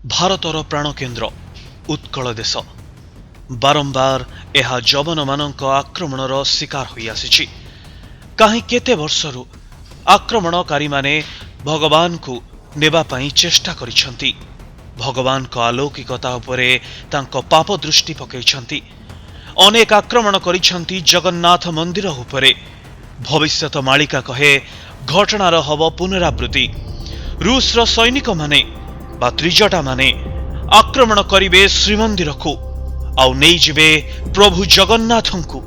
ଭାରତର ପ୍ରାଣକେନ୍ଦ୍ର ଉତ୍କଳ ଦେଶ ବାରମ୍ବାର ଏହା ଯବନମାନଙ୍କ ଆକ୍ରମଣର ଶିକାର ହୋଇ ଆସିଛି। କାହିଁ କେତେ ବର୍ଷରୁ ଆକ୍ରମଣକାରୀମାନେ ଭଗବାନଙ୍କୁ ନେବା ପାଇଁ ଚେଷ୍ଟା କରିଛନ୍ତି। ଭଗବାନଙ୍କ ଆଲୌକିକତା ଉପରେ ତାଙ୍କ ପାପ ଦୃଷ୍ଟି ପକାଇଛନ୍ତି। ଅନେକ ଆକ୍ରମଣ କରିଛନ୍ତି ଜଗନ୍ନାଥ ମନ୍ଦିର ଉପରେ। ଭବିଷ୍ୟତ ମାଳିକା କହେ ଘଟଣାର ହବ ପୁନରାବୃତ୍ତି। ରୁଷର ସୈନିକମାନେ ବା ତ୍ରିଜଟା ମାନେ ଆକ୍ରମଣ କରିବେ ଶ୍ରୀମନ୍ଦିରକୁ ଆଉ ନେଇଯିବେ ପ୍ରଭୁ ଜଗନ୍ନାଥଙ୍କୁ।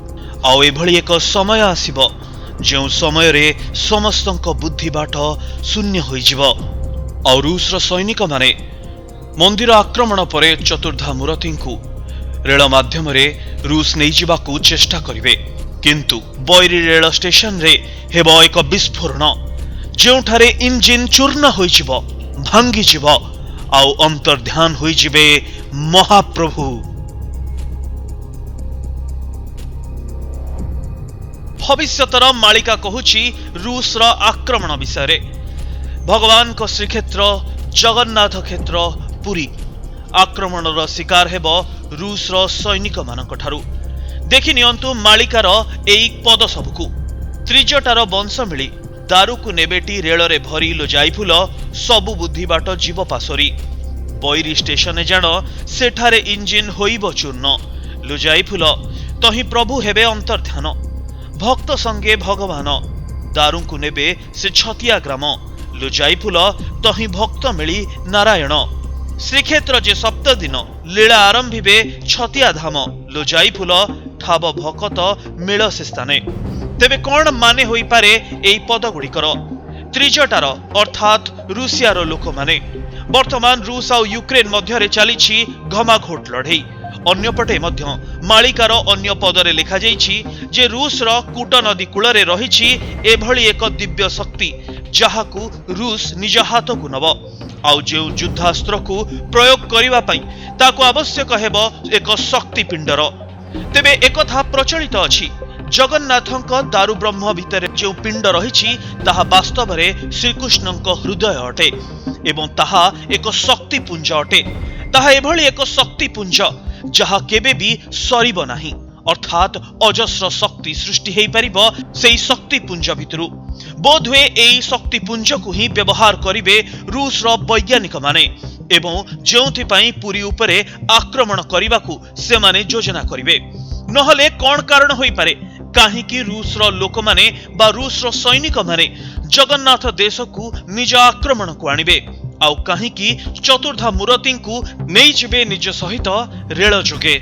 ଆଉ ଏଭଳି ଏକ ସମୟ ଆସିବ ଯେଉଁ ସମୟରେ ସମସ୍ତଙ୍କ ବୁଦ୍ଧି ବାଟ ଶୂନ୍ୟ ହୋଇଯିବ। ଆଉ ରୁଷର ସୈନିକମାନେ ମନ୍ଦିର ଆକ୍ରମଣ ପରେ ଚତୁର୍ଦ୍ଧା ମୂରତିଙ୍କୁ ରେଳ ମାଧ୍ୟମରେ ରୁଷ ନେଇଯିବାକୁ ଚେଷ୍ଟା କରିବେ। କିନ୍ତୁ ବୈରୀ ରେଳ ଷ୍ଟେସନରେ ହେବ ଏକ ବିସ୍ଫୋରଣ ଯେଉଁଠାରେ ଇଞ୍ଜିନ ଚୂର୍ଣ୍ଣ ହୋଇଯିବ, ଭାଙ୍ଗିଯିବ ଆଉ ଅନ୍ତର୍ଧ୍ୟାନ ହୋଇଯିବେ ମହାପ୍ରଭୁ। ଭବିଷ୍ୟତର ମାଳିକା କହୁଛି ରୁଷର ଆକ୍ରମଣ ବିଷୟରେ। ଭଗବାନଙ୍କ ଶ୍ରୀକ୍ଷେତ୍ର ଜଗନ୍ନାଥ କ୍ଷେତ୍ର ପୁରୀ ଆକ୍ରମଣର ଶିକାର ହେବ ରୁଷର ସୈନିକମାନଙ୍କ ଠାରୁ। ଦେଖି ନିଅନ୍ତୁ ମାଳିକାର ଏଇ ପଦ ସବୁକୁ। ତ୍ରିଜଟାର ବଂଶ ମିଳି ଦାରୁକୁ ନେବେଟି ରେଳରେ ଭରି ଲୋ ଯାଇଫୁଲ, ସବୁ ବୁଦ୍ଧି ବାଟ ଯିବ ପାଶୋରି। ବୈରୀ ଷ୍ଟେସନେ ଜାଣ ସେଠାରେ ଇଞ୍ଜିନ ହୋଇବ ଚୂର୍ଣ୍ଣ, ଲୋ ଯାଇଫୁଲ ତହିଁ ପ୍ରଭୁ ହେବେ ଅନ୍ତର୍ଧ୍ୟାନ। ଭକ୍ତ ସଙ୍ଗେ ଭଗବାନ ଦାରୁଙ୍କୁ ନେବେ ସେ ଛତିଆ ଗ୍ରାମ, ଲୋ ଯାଇଫୁଲ ତହିଁ ଭକ୍ତ ମିଳି ନାରାୟଣ। ଶ୍ରୀକ୍ଷେତ୍ର ଯେ ସପ୍ତ ଦିନ ଲୀଳା ଆରମ୍ଭିବେ ଛତିଆ ଧାମ, ଲୋ ଯାଇଫୁଲ ଠାବ ଭକତ ମିଳ ସେ ସ୍ଥାନେ। ତେବେ କଣ ମାନେ ହୋଇପାରେ ଏହି ପଦ ଗୁଡ଼ିକର? ତ୍ରିଜଟାର ଅର୍ଥାତ୍ ରୁଷିଆର ଲୋକମାନେ ବର୍ତ୍ତମାନ ରୁଷ ଆଉ ୟୁକ୍ରେନ ମଧ୍ୟରେ ଚାଲିଛି ଘମାଘୋଟ ଲଢ଼େଇ। ଅନ୍ୟପଟେ ମଧ୍ୟ ମାଳିକାର ଅନ୍ୟ ପଦରେ ଲେଖାଯାଇଛି ଯେ ରୁଷର କୂଟ ନଦୀ କୂଳରେ ରହିଛି ଏଭଳି ଏକ ଦିବ୍ୟ ଶକ୍ତି ଯାହାକୁ ରୁଷ ନିଜ ହାତକୁ ନେବ। ଆଉ ଯେଉଁ ଯୁଦ୍ଧାସ୍ତ୍ରକୁ ପ୍ରୟୋଗ କରିବା ପାଇଁ ତାକୁ ଆବଶ୍ୟକ ହେବ ଏକ ଶକ୍ତିପିଣ୍ଡର। ତେବେ ଏକଥା ପ୍ରଚଳିତ ଅଛି ଜଗନ୍ନାଥଙ୍କ ଦାରୁ ବ୍ରହ୍ମ ଭିତରେ ଯେଉଁ ପିଣ୍ଡ ରହିଛି ତାହା ବାସ୍ତବରେ ଶ୍ରୀକୃଷ୍ଣଙ୍କ ହୃଦୟ ଅଟେ ଏବଂ ତାହା ଏକ ଶକ୍ତିପୁଞ୍ଜ ଅଟେ। ତାହା ଏଭଳି ଏକ ଶକ୍ତିପୁଞ୍ଜ ଯାହା କେବେ ବି ସରିବ ନାହିଁ, ଅର୍ଥାତ୍ ଅଜସ୍ର ଶକ୍ତି ସୃଷ୍ଟି ହୋଇପାରିବ ସେହି ଶକ୍ତିପୁଞ୍ଜ ଭିତରୁ। ବୋଧହୁଏ ଏହି ଶକ୍ତିପୁଞ୍ଜକୁ ହିଁ ବ୍ୟବହାର କରିବେ ରୁଷର ବୈଜ୍ଞାନିକମାନେ ଏବଂ ଯେଉଁଥିପାଇଁ ପୁରୀ ଉପରେ ଆକ୍ରମଣ କରିବାକୁ ସେମାନେ ଯୋଜନା କରିବେ। ନହେଲେ କଣ କାରଣ ହୋଇପାରେ କାହିଁକି ରୁଷର ଲୋକମାନେ ବା ରୁଷର ସୈନିକମାନେ ଜଗନ୍ନାଥ ଦେଶକୁ ନିଜ ଆକ୍ରମଣକୁ ଆଣିବେ ଆଉ କାହିଁକି ଚତୁର୍ଦ୍ଧା ମୂରତିଙ୍କୁ ନେଇଯିବେ ନିଜ ସହିତ ରେଳ ଯୋଗେ।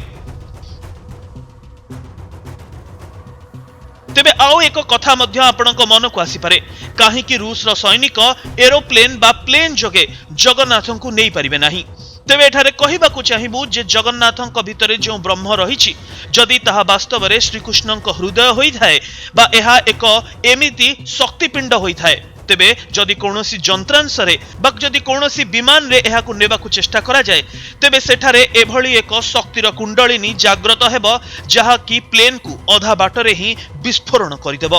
ତେବେ ଆଉ ଏକ କଥା ମଧ୍ୟ ଆପଣଙ୍କ ମନକୁ ଆସିପାରେ, କାହିଁକି ରୁଷର ସୈନିକ ଏରୋପ୍ଲେନ ବା ପ୍ଲେନ ଯୋଗେ ଜଗନ୍ନାଥଙ୍କୁ ନେଇପାରିବେ ନାହିଁ? ତେବେ ଏଠାରେ କହିବାକୁ ଚାହିଁବୁ ଯେ ଜଗନ୍ନାଥଙ୍କ ଭିତରେ ଯେଉଁ ବ୍ରହ୍ମ ରହିଛି ଯଦି ତାହା ବାସ୍ତବରେ ଶ୍ରୀକୃଷ୍ଣଙ୍କ ହୃଦୟ ହୋଇଥାଏ ବା ଏହା ଏକ ଏମିତି ଶକ୍ତିପିଣ୍ଡ ହୋଇଥାଏ, ତେବେ ଯଦି କୌଣସି ଯନ୍ତ୍ରାଂଶରେ ବା ଯଦି କୌଣସି ବିମାନରେ ଏହାକୁ ନେବାକୁ ଚେଷ୍ଟା କରାଯାଏ ତେବେ ସେଠାରେ ଏଭଳି ଏକ ଶକ୍ତିର କୁଣ୍ଡଳିନୀ ଜାଗ୍ରତ ହେବ ଯାହାକି ପ୍ଲେନକୁ ଅଧା ବାଟରେ ହିଁ ବିସ୍ଫୋରଣ କରିଦେବ।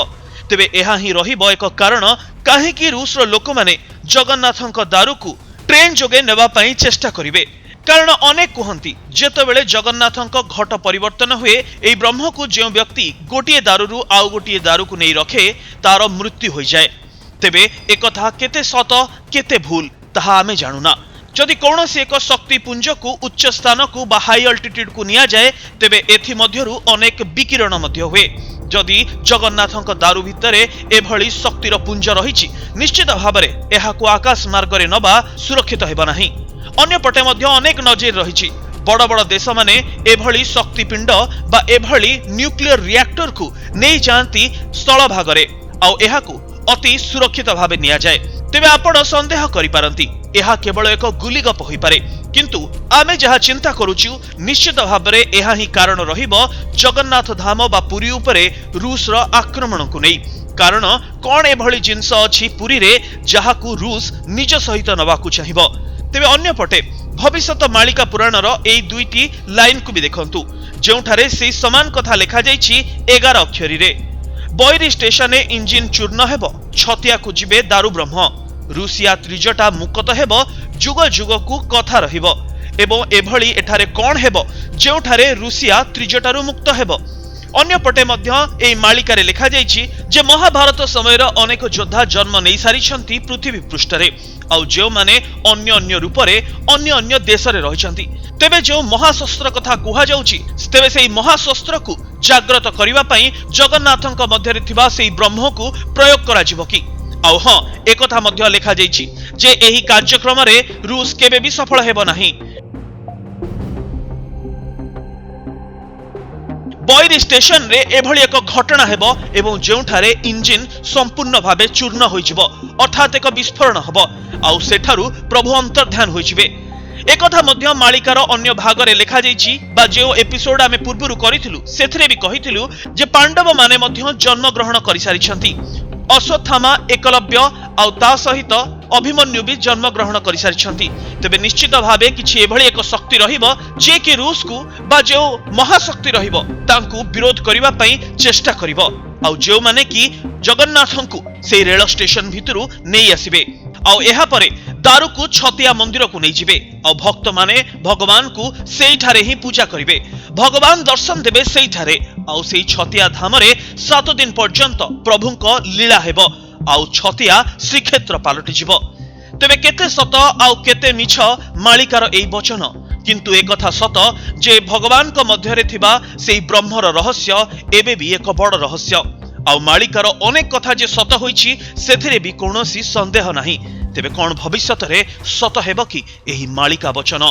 ତେବେ ଏହା ହିଁ ରହିବ ଏକ କାରଣ କାହିଁକି ରୁଷର ଲୋକମାନେ ଜଗନ୍ନାଥଙ୍କ ଦାରୁକୁ ଟ୍ରେନ ଯୋଗେ ନେବା ପାଇଁ ଚେଷ୍ଟା କରିବେ। କାରଣ ଅନେକ କୁହନ୍ତି ଯେତେବେଳେ ଜଗନ୍ନାଥଙ୍କ ଘଟ ପରିବର୍ତ୍ତନ ହୁଏ ଏହି ବ୍ରହ୍ମକୁ ଯେଉଁ ବ୍ୟକ୍ତି ଗୋଟିଏ ଦାରୁରୁ ଆଉ ଗୋଟିଏ ଦାରୁକୁ ନେଇ ରଖେ ତାର ମୃତ୍ୟୁ ହୋଇଯାଏ। ତେବେ ଏକଥା କେତେ ସତ କେତେ ଭୁଲ ତାହା ଆମେ ଜାଣୁନା। ଯଦି କୌଣସି ଏକ ଶକ୍ତିପୁଞ୍ଜକୁ ଉଚ୍ଚ ସ୍ଥାନକୁ ବା ହାଇ ଅଲ୍ଟିଟ୍ୟୁଡକୁ ନିଆଯାଏ ତେବେ ଏଥିମଧ୍ୟରୁ ଅନେକ ବିକିରଣ ମଧ୍ୟ ହୁଏ। ଯଦି ଜଗନ୍ନାଥଙ୍କ ଦାରୁ ଭିତରେ ଏଭଳି ଶକ୍ତିର ପୁଞ୍ଜ ରହିଛି ନିଶ୍ଚିତ ଭାବରେ ଏହାକୁ ଆକାଶ ମାର୍ଗରେ ନେବା ସୁରକ୍ଷିତ ହେବ ନାହିଁ। ଅନ୍ୟପଟେ ମଧ୍ୟ ଅନେକ ନଜିର ରହିଛି ବଡ଼ ବଡ଼ ଦେଶମାନେ ଏଭଳି ଶକ୍ତିପିଣ୍ଡ ବା ଏଭଳି ନ୍ୟୁକ୍ଲିୟର ରିଆକ୍ଟରକୁ ନେଇଯାଆନ୍ତି ସ୍ଥଳ ଭାଗରେ ଆଉ ଏହାକୁ ଅତି ସୁରକ୍ଷିତ ଭାବେ ନିଆଯାଏ। ତେବେ ଆପଣ ସନ୍ଦେହ କରିପାରନ୍ତି ଏହା କେବଳ ଏକ ଗୁଲିଗପ ହୋଇପାରେ, କିନ୍ତୁ ଆମେ ଯାହା ଚିନ୍ତା କରୁଛୁ ନିଶ୍ଚିତ ଭାବରେ ଏହା ହିଁ କାରଣ ରହିବ ଜଗନ୍ନାଥ ଧାମ ବା ପୁରୀ ଉପରେ ରୁଷର ଆକ୍ରମଣକୁ ନେଇ। କାରଣ କଣ ଏଭଳି ଜିନିଷ ଅଛି ପୁରୀରେ ଯାହାକୁ ରୁଷ ନିଜ ସହିତ ନେବାକୁ ଚାହିଁବ? ତେବେ ଅନ୍ୟପଟେ ଭବିଷ୍ୟତ ମାଳିକା ପୁରାଣର ଏହି ଦୁଇଟି ଲାଇନକୁ ବି ଦେଖନ୍ତୁ ଯେଉଁଠାରେ ସେହି ସମାନ କଥା ଲେଖାଯାଇଛି 11 ଅକ୍ଷରୀରେ। ବୈରୀ ଷ୍ଟେସନରେ ଇଞ୍ଜିନ ଚୂର୍ଣ୍ଣ ହେବ, ଛତିଆକୁ ଯିବେ ଦାରୁ ବ୍ରହ୍ମ। ରୁଷିଆ ତ୍ରିଜଟା ମୁକତ ହେବ, ଯୁଗ ଯୁଗକୁ କଥା ରହିବ ଏବଂ ଏଭଳି ଏଠାରେ କଣ ହେବ ଯେଉଁଠାରେ ରୁଷିଆ ତ୍ରିଜଟାରୁ ମୁକ୍ତ ହେବ। ଅନ୍ୟପଟେ ମଧ୍ୟ ଏହି ମାଳିକାରେ ଲେଖାଯାଇଛି ଯେ ମହାଭାରତ ସମୟର ଅନେକ ଯୋଦ୍ଧା ଜନ୍ମ ନେଇ ସାରିଛନ୍ତି ପୃଥିବୀ ପୃଷ୍ଠରେ, ଆଉ ଯେଉଁମାନେ ଅନ୍ୟ ଅନ୍ୟ ରୂପରେ ଅନ୍ୟ ଅନ୍ୟ ଦେଶରେ ରହିଛନ୍ତି। ତେବେ ଯେଉଁ ମହାଶସ୍ତ୍ର କଥା କୁହାଯାଉଛି, ତେବେ ସେହି ମହାଶସ୍ତ୍ରକୁ ଜାଗ୍ରତ କରିବା ପାଇଁ ଜଗନ୍ନାଥଙ୍କ ମଧ୍ୟରେ ଥିବା ସେହି ବ୍ରହ୍ମକୁ ପ୍ରୟୋଗ କରାଯିବ କି? ଆଉ ହଁ, ଏକଥା ମଧ୍ୟ ଲେଖାଯାଇଛି ଯେ ଏହି କାର୍ଯ୍ୟକ୍ରମରେ ରୁଷ କେବେ ବି ସଫଳ ହେବ ନାହିଁ। ବୈରୀ ଷ୍ଟେସନରେ ଏଭଳି ଏକ ଘଟଣା ହେବ ଏବଂ ଯେଉଁଠାରେ ଇଞ୍ଜିନ ସମ୍ପୂର୍ଣ୍ଣ ଭାବେ ଚୂର୍ଣ୍ଣ ହୋଇଯିବ, ଅର୍ଥାତ୍ ଏକ ବିସ୍ଫୋରଣ ହେବ, ଆଉ ସେଠାରୁ ପ୍ରଭୁ ଅନ୍ତର୍ଧ୍ୟାନ ହୋଇଯିବେ। एकथा मध्य मालिकार अन्य भागरे लेखा जाइछि बा जो एपिसोड आमे पूर्वरु करिथिलु सेथरे भी कहिथिलु जे पांडव माने मध्य जन्म ग्रहण करि सारिछंती। अश्वत्थामा एकलव्य आउ ता सहित अभिमन्यु भी जन्म ग्रहण करि सारिछंती। तबे निश्चित भावे किछि एभଳି एक शक्ति रहिबो जे कि रूस को बा जो महाशक्ति रहिबो तांकु विरोध करिबा पई चेष्टा करिबो आउ जो माने कि जगन्नाथंकु से रेल स्टेशन भितरु नेई आसीबे आउ एहा परे दारू को छतिया मंदिर को नहीं जिबे और भक्त माने भगवान को सेई ठारे ही पूजा करिवे। भगवान दर्शन देबे सेई ठारे आउ सेई छतिया धाम रे 7 दिन पर्यंत प्रभुंक लीला हेबो आउ छतिया श्रीक्षेत्र पालटि जिवो। तबे केते सत आउ केते मिछ मालिकार एई वचन, किंतु एक कथा सत जे भगवान को मध्यरे थिबा सेई ब्रह्मर रहस्य एबे भी एक बड़ रहस्य आउ मालिकार अनेक कथा जे सत होईछि सेथिरे भी कोनोसी संदेह नाही। तेबे कौन भविष्यत रे सत हेबो कि एही मालिका वचन?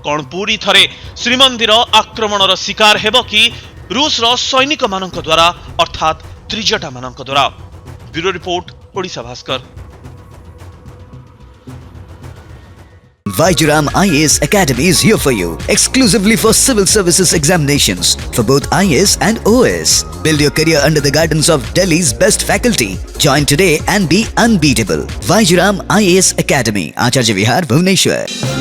कौन पूरी थरे श्रीमंदिर आक्रमणर शिकार हेबो कि रूस रो सैनिक मानक द्वारा अर्थात त्रिजटा मानक द्वारा? Bureau report, Odisha Bhaskar. Vaijaram IAS Academy is here for you, exclusively for civil services examinations for both IAS and OAS. Build your career under the guidance of Delhi's best faculty. Join today and be unbeatable. Vaijaram IAS Academy, Acharya Vihar, Bhubaneswar.